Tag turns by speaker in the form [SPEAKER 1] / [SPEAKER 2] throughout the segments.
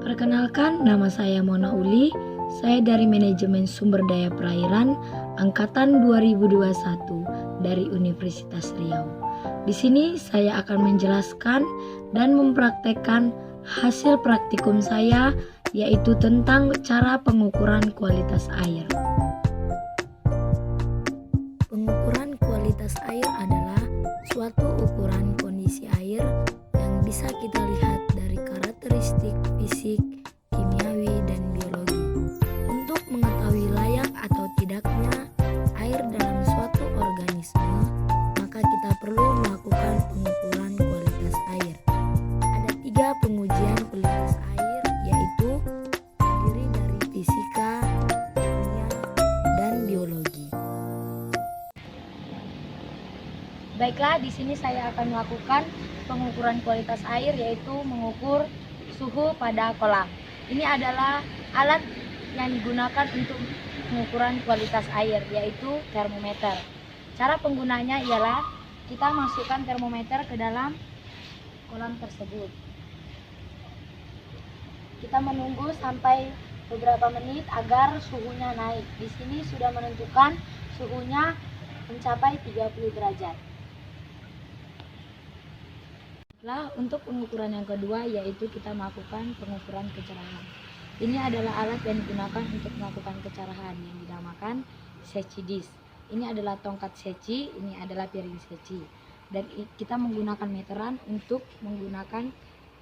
[SPEAKER 1] Perkenalkan, nama saya Mona Uli. Saya dari Manajemen Sumber Daya Perairan angkatan 2021 dari Universitas Riau. Di sini saya akan menjelaskan dan mempraktekkan hasil praktikum saya, yaitu tentang cara pengukuran kualitas air. Pengukuran kualitas air adalah suatu ukuran kondisi air yang bisa kita lihat dari karakteristik fisik, kimiawi, dan biologi. Untuk mengetahui layak atau tidaknya air dalam suatu organisme, maka kita perlu melakukan pengukuran kualitas air. Ada 3 pengujian kualitas air, yaitu terdiri dari fisika, kimia, dan biologi. Baiklah, di sini saya akan melakukan pengukuran kualitas air, yaitu mengukur suhu pada kolam. Ini adalah alat yang digunakan untuk pengukuran kualitas air, yaitu termometer. Cara penggunanya ialah kita masukkan termometer ke dalam kolam tersebut. Kita menunggu sampai beberapa menit agar suhunya naik. Di sini sudah menentukan suhunya mencapai 30 derajat. Untuk pengukuran yang kedua, yaitu kita melakukan pengukuran kecerahan. Ini adalah alat yang digunakan untuk melakukan kecerahan yang dinamakan Secchi disk. Ini adalah tongkat Secchi, ini adalah piring Secchi. Dan kita menggunakan meteran untuk menggunakan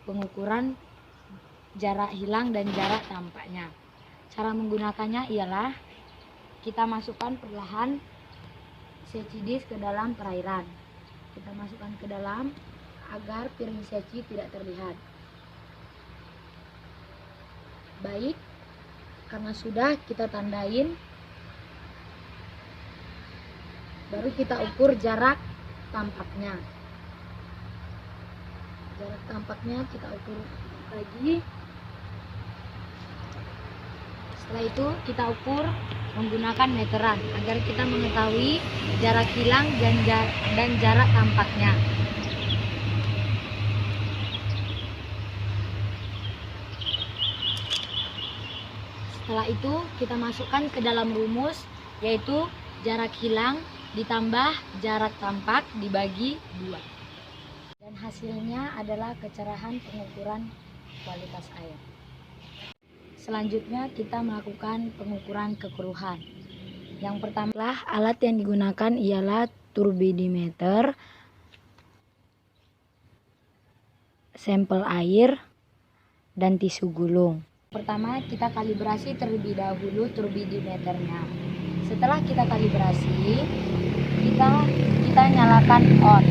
[SPEAKER 1] pengukuran jarak hilang dan jarak tampaknya. Cara menggunakannya ialah kita masukkan perlahan Secchi disk ke dalam perairan. Kita masukkan ke dalam agar piring Secchi tidak terlihat. Baik, karena sudah kita tandain, baru kita ukur jarak tampaknya. Jarak tampaknya kita ukur lagi. Setelah itu kita ukur menggunakan meteran agar kita mengetahui jarak hilang dan jarak tampaknya. Setelah itu kita masukkan ke dalam rumus, yaitu jarak hilang ditambah jarak tampak dibagi 2. Dan hasilnya adalah kecerahan pengukuran kualitas air. Selanjutnya kita melakukan pengukuran kekeruhan. Yang pertama, alat yang digunakan ialah turbidimeter, sampel air, dan tisu gulung. Pertama, kita kalibrasi terlebih dahulu turbidimeternya. Setelah kita kalibrasi, kita nyalakan on.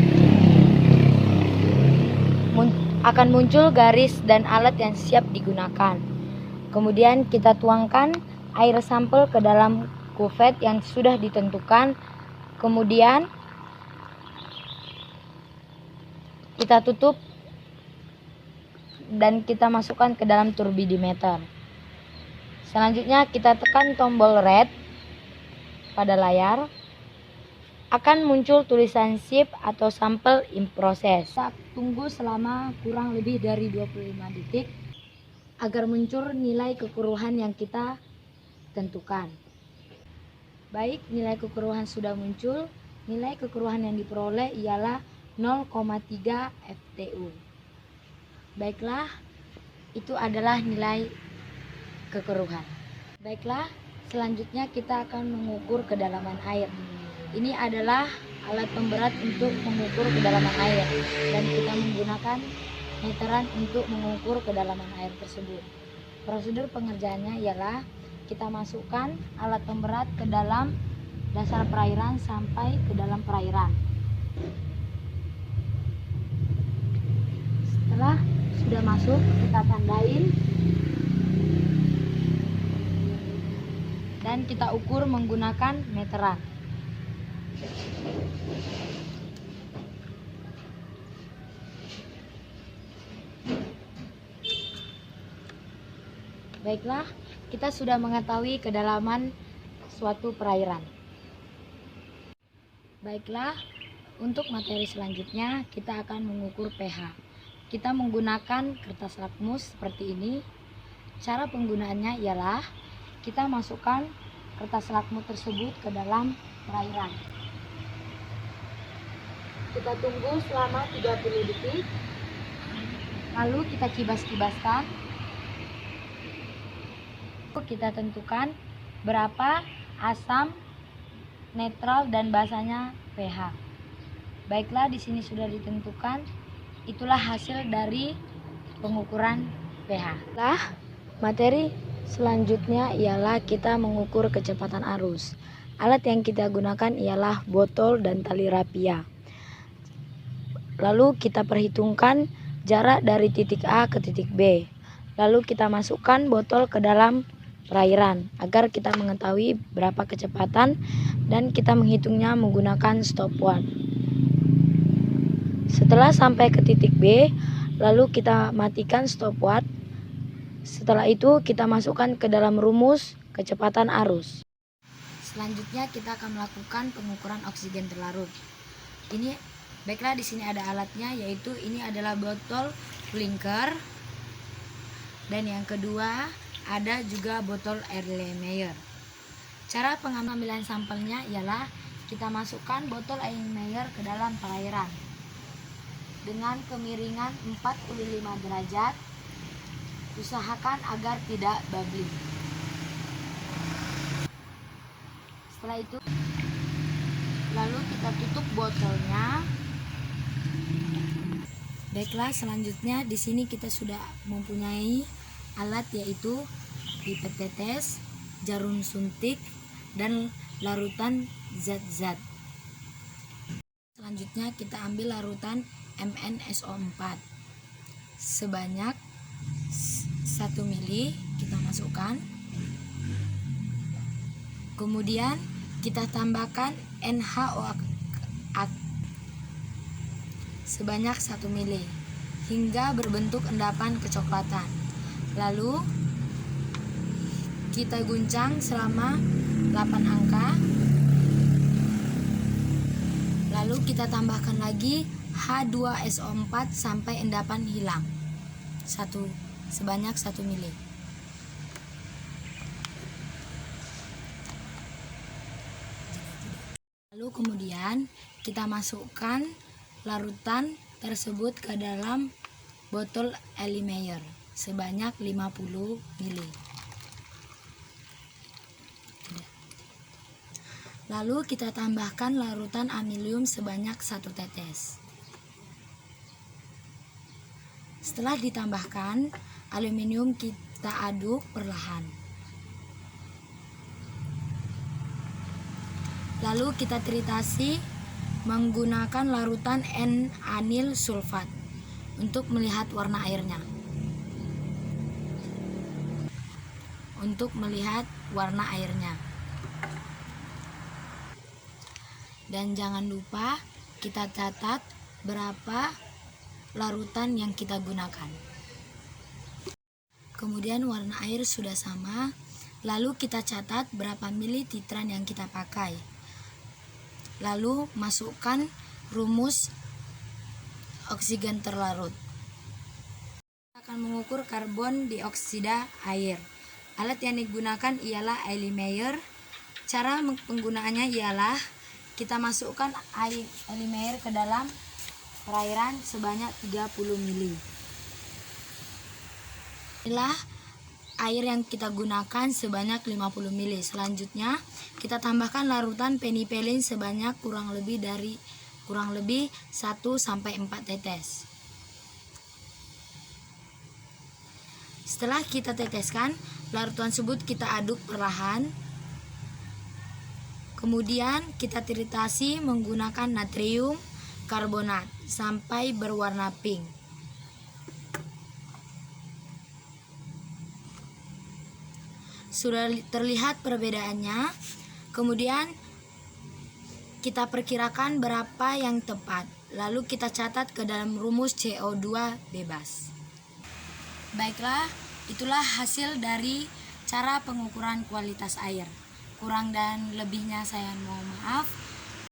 [SPEAKER 1] Akan muncul garis dan alat yang siap digunakan. Kemudian kita tuangkan air sampel ke dalam kuvet yang sudah ditentukan. Kemudian kita tutup dan kita masukkan ke dalam turbidimeter. Selanjutnya kita tekan tombol red pada layar. Akan muncul tulisan sip atau sampel in process. Kita tunggu selama kurang lebih dari 25 detik agar muncul nilai kekeruhan yang kita tentukan. Baik, nilai kekeruhan sudah muncul. Nilai kekeruhan yang diperoleh ialah 0,3 FTU. Baiklah, itu adalah nilai kekeruhan. Baiklah, selanjutnya kita akan mengukur kedalaman air. Ini adalah alat pemberat untuk mengukur kedalaman air, dan kita menggunakan meteran untuk mengukur kedalaman air tersebut. Prosedur pengerjaannya ialah kita masukkan alat pemberat ke dalam dasar perairan sampai ke dalam perairan. Setelah sudah masuk, kita tandain dan kita ukur menggunakan meteran. Baiklah, kita sudah mengetahui kedalaman suatu perairan. Baiklah, untuk materi selanjutnya kita akan mengukur pH. Kita menggunakan kertas lakmus seperti ini. Cara penggunaannya ialah kita masukkan kertas lakmus tersebut ke dalam perairan. Kita tunggu selama 30 detik. Lalu kita kibas-kibaskan. Kita tentukan berapa asam, netral, dan basanya pH. Baiklah, di sini sudah ditentukan. Itulah hasil dari pengukuran pH. Materi selanjutnya ialah kita mengukur kecepatan arus. Alat yang kita gunakan ialah botol dan tali rapia. Lalu kita perhitungkan jarak dari titik A ke titik B. Lalu kita masukkan botol ke dalam perairan agar kita mengetahui berapa kecepatan, dan kita menghitungnya menggunakan stopwatch. Setelah sampai ke titik B, lalu kita matikan stopwatch. Setelah itu kita masukkan ke dalam rumus kecepatan arus. Selanjutnya kita akan melakukan pengukuran oksigen terlarut. Baiklah, di sini ada alatnya, yaitu ini adalah botol blinker, dan yang kedua ada juga botol Erlenmeyer. Cara pengambilan sampelnya ialah kita masukkan botol Erlenmeyer ke dalam perairan dengan kemiringan 45 derajat. Usahakan agar tidak bubbling. Setelah itu, lalu kita tutup botolnya. Baiklah, selanjutnya di sini kita sudah mempunyai alat, yaitu pipet tetes, jarum suntik, dan larutan zat-zat. Selanjutnya kita ambil larutan MnSO4 sebanyak 1 mili, kita masukkan. Kemudian kita tambahkan NaOH sebanyak 1 mili hingga berbentuk endapan kecoklatan. Lalu kita guncang selama 8 angka. Lalu kita tambahkan lagi H2SO4 sampai endapan hilang. Sebanyak 1 mili. Lalu kemudian kita masukkan larutan tersebut ke dalam botol Erlenmeyer sebanyak 50 mili. Lalu kita tambahkan larutan amonium sebanyak 1 tetes. Setelah ditambahkan, aluminium kita aduk perlahan. Lalu kita tritasi menggunakan larutan N-anil sulfat untuk melihat warna airnya. Dan jangan lupa kita catat berapa larutan yang kita gunakan. Kemudian warna air sudah sama, lalu kita catat berapa mili titran yang kita pakai. Lalu masukkan rumus oksigen terlarut. Kita akan mengukur karbon dioksida air. Alat yang digunakan ialah Erlenmeyer. Cara penggunaannya ialah kita masukkan Erlenmeyer ke dalam perairan sebanyak 30 mili. Inilah air yang kita gunakan sebanyak 50 mili. Selanjutnya kita tambahkan larutan penipelin sebanyak kurang lebih 1 sampai 4 tetes. Setelah kita teteskan, larutan tersebut kita aduk perlahan. Kemudian kita tritasi menggunakan natrium karbonat sampai berwarna pink. Sudah terlihat perbedaannya. Kemudian kita perkirakan berapa yang tepat. Lalu kita catat ke dalam rumus CO2 bebas. Baiklah, itulah hasil dari cara pengukuran kualitas air. Kurang dan lebihnya saya mohon maaf.